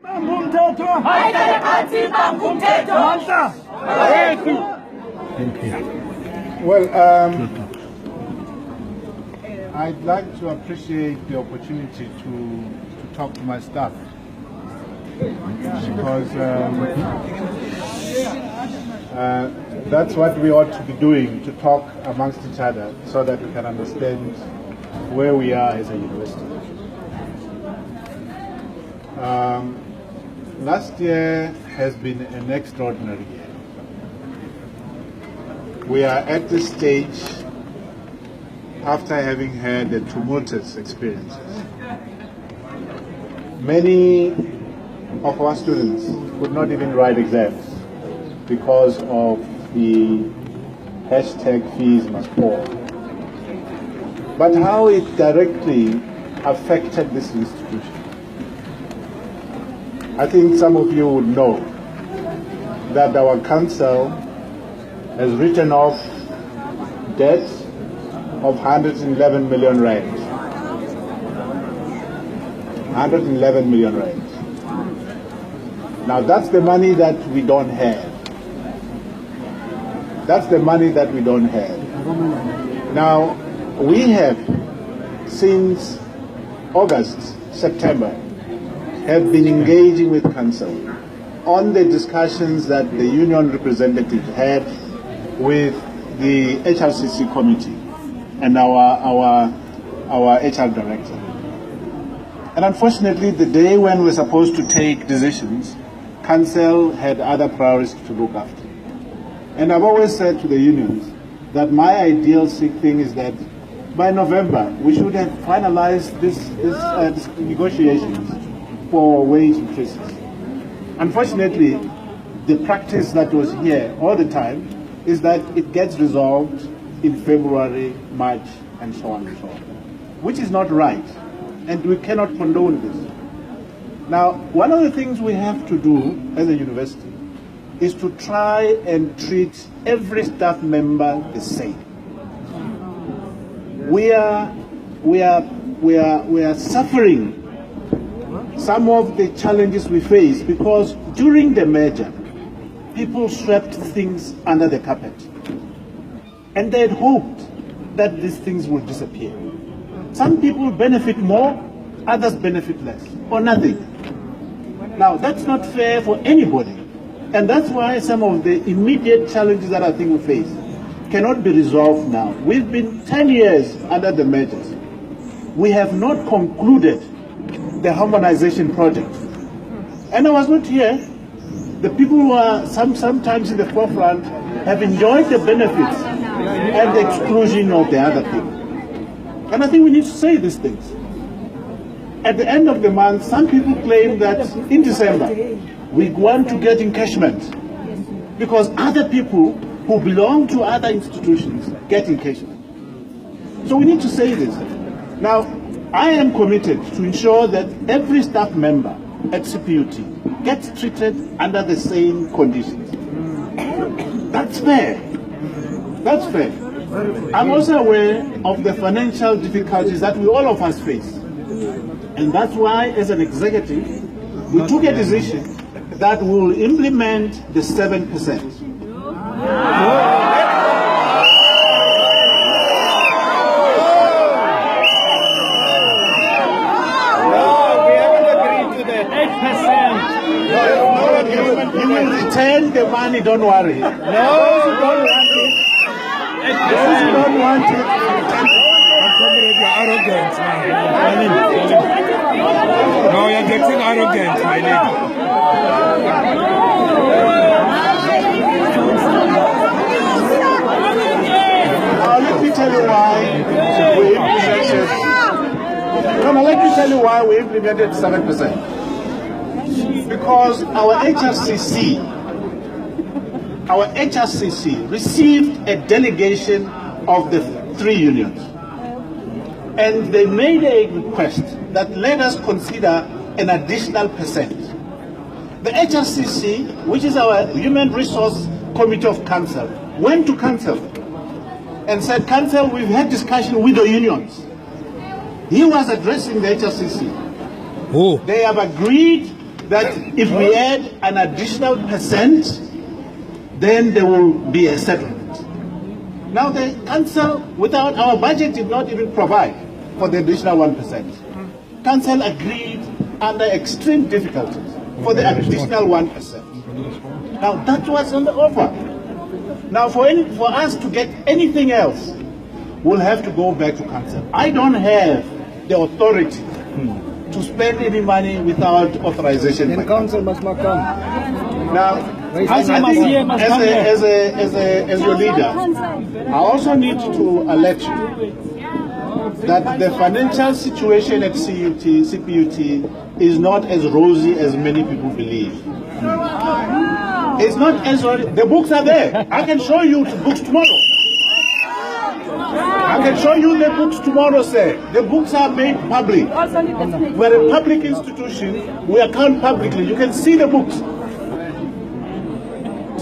Well, I'd like to appreciate the opportunity to talk to my staff, because that's what we ought to be doing, to talk amongst each other so that we can understand where we are as a university. Last year has been an extraordinary year. We are at this stage after having had a tumultuous experiences. Many of our students could not even write exams because of the hashtag fees must fall. But how it directly affected this institution, I think some of you would know that our council has written off debts of 111 million rand. 111 million rand. Now that's the money that we don't have. That's the money that we don't have. Now we have, since August, September, have been engaging with council on the discussions that the union representatives had with the HRCC committee and our HR director. And unfortunately, the day when we're supposed to take decisions, council had other priorities to look after. And I've always said to the unions that my ideal thing is that by November we should have finalized this negotiations for wage increases. Unfortunately, the practice that was here all the time is that it gets resolved in February, March, and so on and so on, which is not right, and we cannot condone this. Now, one of the things we have to do as a university is to try and treat every staff member the same. We are suffering some of the challenges we face because during the merger, people swept things under the carpet. And they had hoped that these things would disappear. Some people benefit more, others benefit less, or nothing. Now, that's not fair for anybody. And that's why some of the immediate challenges that I think we face cannot be resolved now. We've been 10 years under the mergers. We have not concluded the harmonization project. And I was not here. The people who are sometimes in the forefront have enjoyed the benefits and the exclusion of the other thing. And I think we need to say these things. At the end of the month, some people claim that in December, we want to get encashment because other people who belong to other institutions get encashment. So we need to say this. Now, I am committed to ensure that every staff member at Cput gets treated under the same conditions. That's fair. That's fair. I'm also aware of the financial difficulties that all of us face. And that's why, as an executive, we took a decision that will implement the 7%. You will return the money, don't worry. No, those who don't want it. Those who don't want it. You're arrogant, no, you're getting arrogant, my lady. Now let me tell you why we implemented. Let me tell you why we implemented 7%. Because our HRCC received a delegation of the 3 unions. And they made a request that let us consider an additional percent. The HRCC, which is our Human Resource Committee of Council, went to Council and said, Council, we've had discussion with the unions. He was addressing the HRCC. Oh. They have agreed that if we add an additional percent, then there will be a settlement. Now the council, without our budget, did not even provide for the additional 1%. Council agreed under extreme difficulties for the additional 1%. Now that was on the offer. Now for us to get anything else, we'll have to go back to council. I don't have the authority to spend any money without authorization. Then council must not come. Now, I think as your leader, I also need to alert you that the financial situation at Cput is not as rosy as many people believe. It's not as rosy. The books are there. I can show you the books tomorrow. I can show you the books tomorrow, sir. The books are made public. We're a public institution. We account publicly. You can see the books.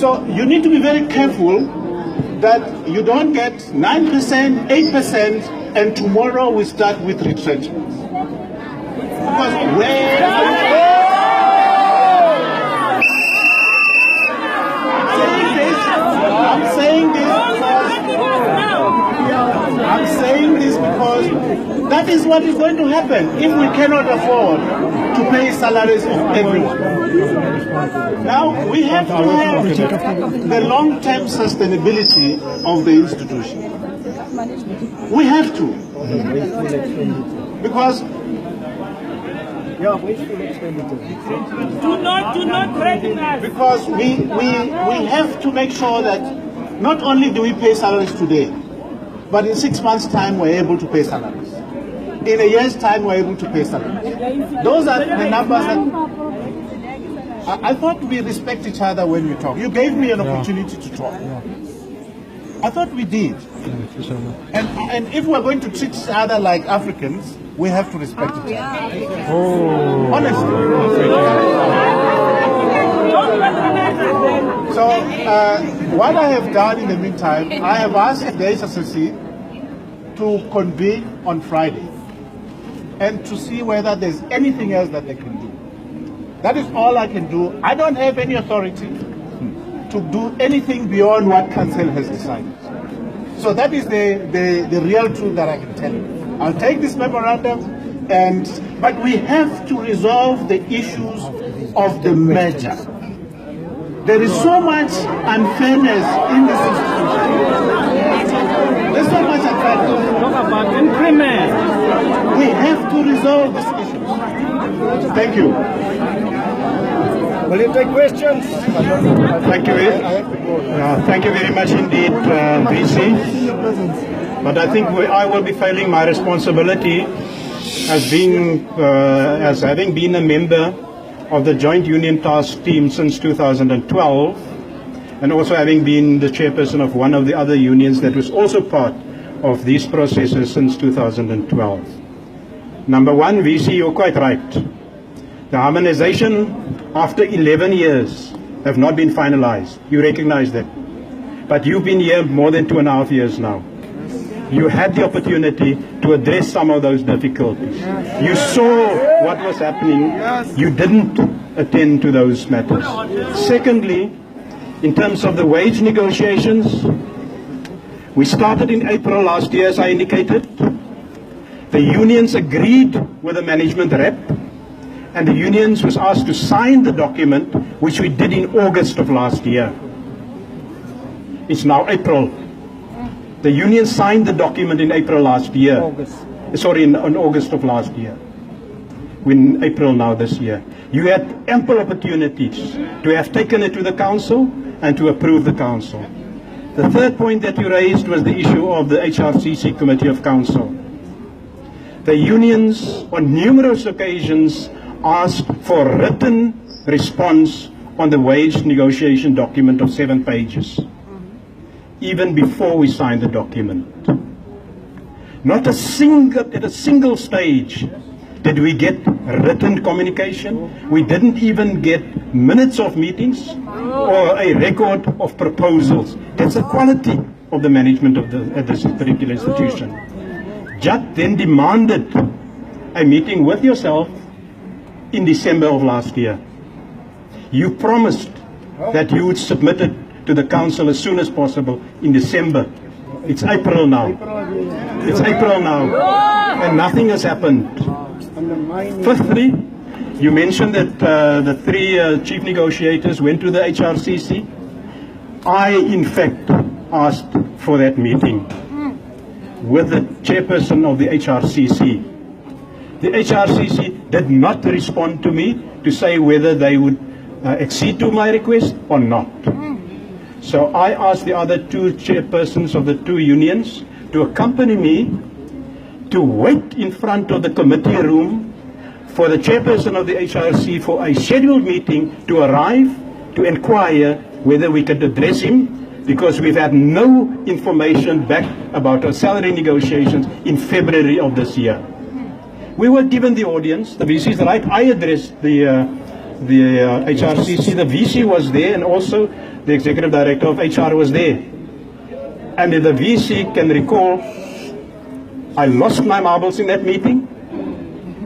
So you need to be very careful that you don't get 9%, 8%, and tomorrow we start with retrenchments. Because I'm saying this because that is what is going to happen if we cannot afford to pay salaries of everyone. Now we have to have the long-term sustainability of the institution. We have to. Because do not threaten us. Because we have to make sure that not only do we pay salaries today, but in 6 months' time we're able to pay salaries. In a year's time we're able to pay salaries. Those are the numbers that I thought we respect each other when we talk. You gave me an opportunity to talk. I thought we did. And if we're going to treat each other like Africans, we have to respect each other. Honestly. So what I have done in the meantime, I have asked the HSSC to convene on Friday and to see whether there's anything else that they can do. That is all I can do. I don't have any authority to do anything beyond what Council has decided. So that is the real truth that I can tell you. I'll take this memorandum, but we have to resolve the issues of the merger. There is so much unfairness in this institution. There's so much unfairness. Talk about increment. We have to resolve these issues. Thank you. Will you take questions? Thank you. Thank you very much indeed, VC. But I think I will be failing my responsibility as having been a member of the Joint Union Task Team since 2012, and also having been the chairperson of one of the other unions that was also part of these processes since 2012. Number one, VC, you're quite right. The harmonization after 11 years have not been finalized. You recognize that. But you've been here more than 2.5 years now. You had the opportunity to address some of those difficulties. You saw what was happening. You didn't attend to those matters. Secondly, in terms of the wage negotiations, we started in April last year, as I indicated. The unions agreed with the management rep, and the unions was asked to sign the document, which we did in August of last year. It's now April. The union signed the document in April last year. In August of last year. We're in April now this year. You had ample opportunities to have taken it to the council and to approve the council. The third point that you raised was the issue of the HRCC Committee of Council. The unions on numerous occasions asked for written response on the wage negotiation document of 7 pages. Even before we signed the document. Not at a single stage did we get written communication. We didn't even get minutes of meetings or a record of proposals. That's the quality of the management of this particular institution. JUT then demanded a meeting with yourself in December of last year. You promised that you would submit it to the council as soon as possible in December. It's April now. It's April now, and nothing has happened. Fifthly, you mentioned that the three chief negotiators went to the HRCC. I, in fact, asked for that meeting with the chairperson of the HRCC. The HRCC did not respond to me to say whether they would accede to my request or not. So I asked the other two chairpersons of the two unions to accompany me to wait in front of the committee room for the chairperson of the HRC for a scheduled meeting to arrive to inquire whether we could address him, because we've had no information back about our salary negotiations in February of this year. We were given the audience, the VC is right, I addressed the HRCC, the VC was there, and also the Executive Director of HR was there. And if the VC can recall, I lost my marbles in that meeting,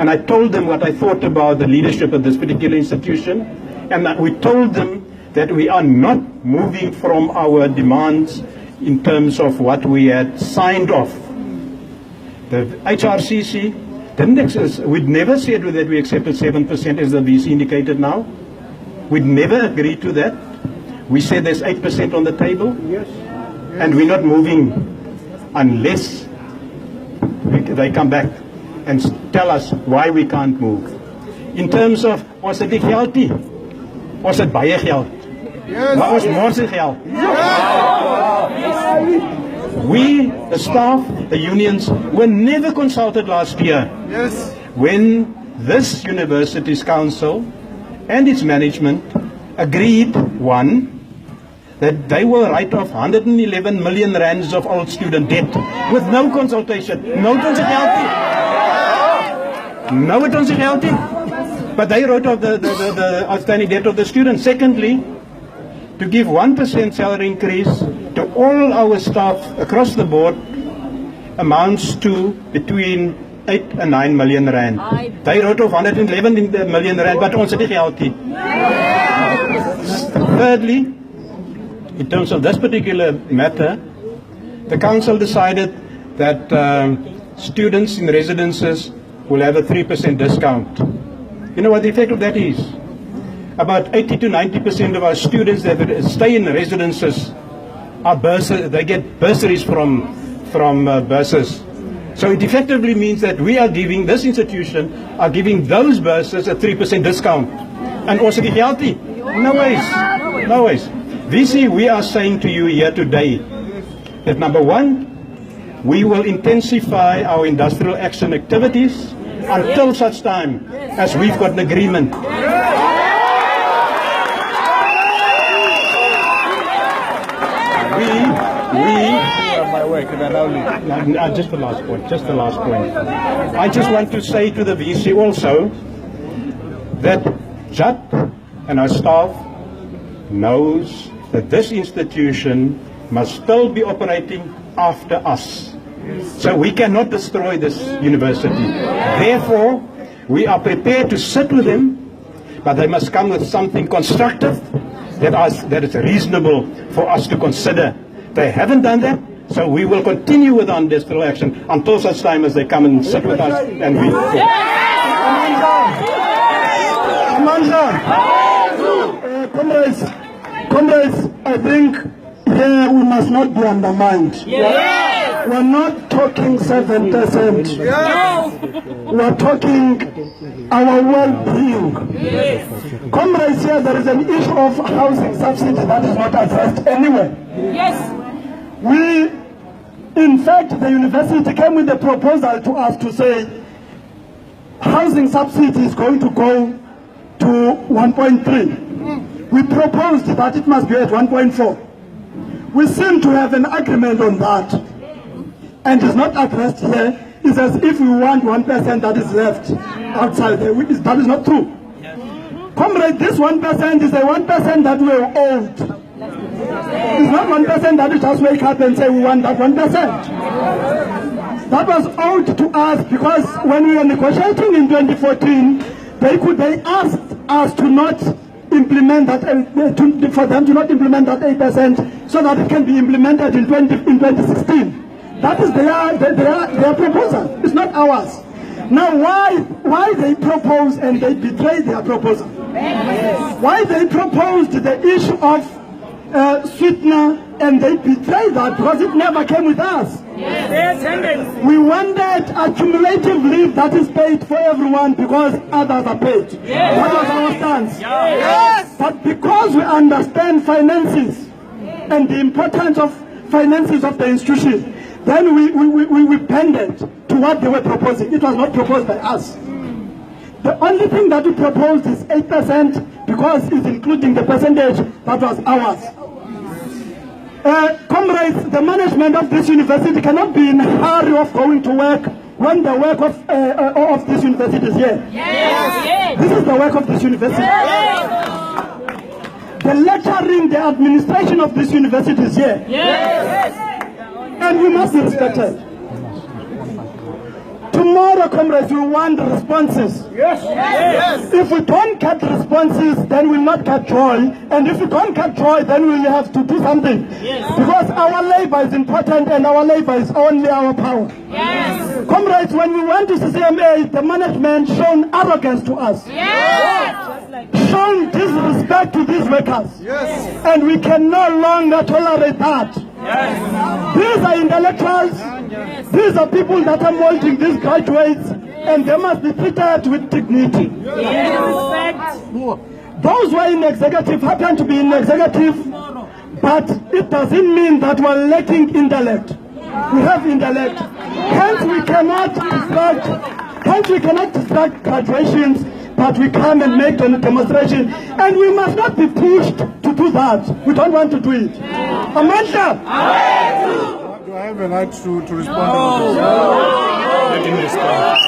and I told them what I thought about the leadership of this particular institution, and that we told them that we are not moving from our demands in terms of what we had signed off. The HRCC didn't accept, we'd never said that we accepted 7% as the VC indicated now. We'd never agreed to that. We said there's 8% on the table, and we're not moving unless they come back and tell us why we can't move. In terms of, was it healthy? Was it baie geld? Wat was morse geld? We, the staff, the unions, were never consulted last year. When this university's council and its management agreed, one, that they will write off 111 million rands of old student debt with no consultation. No consultation. No consultation. But they wrote off the outstanding debt of the students. Secondly, to give 1% salary increase to all our staff across the board amounts to between 8 and 9 million rand. They wrote off 111 million rand, but ons het nie geld nie. Thirdly, in terms of this particular matter, the council decided that students in residences will have a 3% discount. You know what the effect of that is? About 80 to 90% of our students that stay in residences are they get bursaries from burses. So it effectively means that we are giving, this institution are giving those burses a 3% discount. And also the healthy. No ways. No ways. VC, we are saying to you here today that number one, we will intensify our industrial action activities until such time as we've got an agreement. Just the last point, I just want to say to the VC also that Jat and our staff knows that this institution must still be operating after us. So we cannot destroy this university. Therefore, we are prepared to sit with them, but they must come with something constructive that is reasonable for us to consider. They haven't done that, so we will continue with our industrial action until such time as they come and sit with us and we talk. Comrades, I think here we must not be undermined. We're not talking 7%. We're talking our well-being. Comrades, here there is an issue of housing subsidy that is not addressed anywhere. We, in fact, the university came with a proposal to us to say housing subsidy is going to go to 1.3. We proposed that it must be at 1.4. We seem to have an agreement on that. And it's not addressed here. It's as if we want 1% that is left outside there. That is not true. Comrade, this 1% is a 1% that we are owed. It's not 1% that we just wake up and say we want that 1%. That was owed to us because when we were negotiating in 2014, they asked us to not implement that, for them to not implement that 8% so that it can be implemented in 2016. That is their proposal. It's not ours. Now, why they propose and they betray their proposal? Why they proposed the issue of sweetener and they betray that because it never came with us. We wanted accumulative leave that is paid for everyone because others are paid. That was our stance. But because we understand finances and the importance of finances of the institution, then we pended to what they were proposing. It was not proposed by us. The only thing that we proposed is 8% because it's including the percentage that was ours. Comrades, the management of this university cannot be in a hurry of going to work when the work of this university is here. This is the work of this university. The lecturing, the administration of this university is here. And we must be respected. Tomorrow, comrades, we want responses. If we don't get responses, then we'll not get joy. And if we don't get joy, then we'll have to do something. Because our labor is important and our labor is only our power. Comrades, when we went to CCMA, the management shown arrogance to us. Shown disrespect to these workers. And we can no longer tolerate that. These are intellectuals. These are people that are molding these graduates, and they must be treated with dignity. Those who are in executive happen to be in executive, but it doesn't mean that we're lacking intellect. We have intellect. Hence we cannot distract graduations, but we come and make a demonstration, and we must not be pushed to do that. We don't want to do it. Amanda! Do I have a right to respond? No. Let him respond.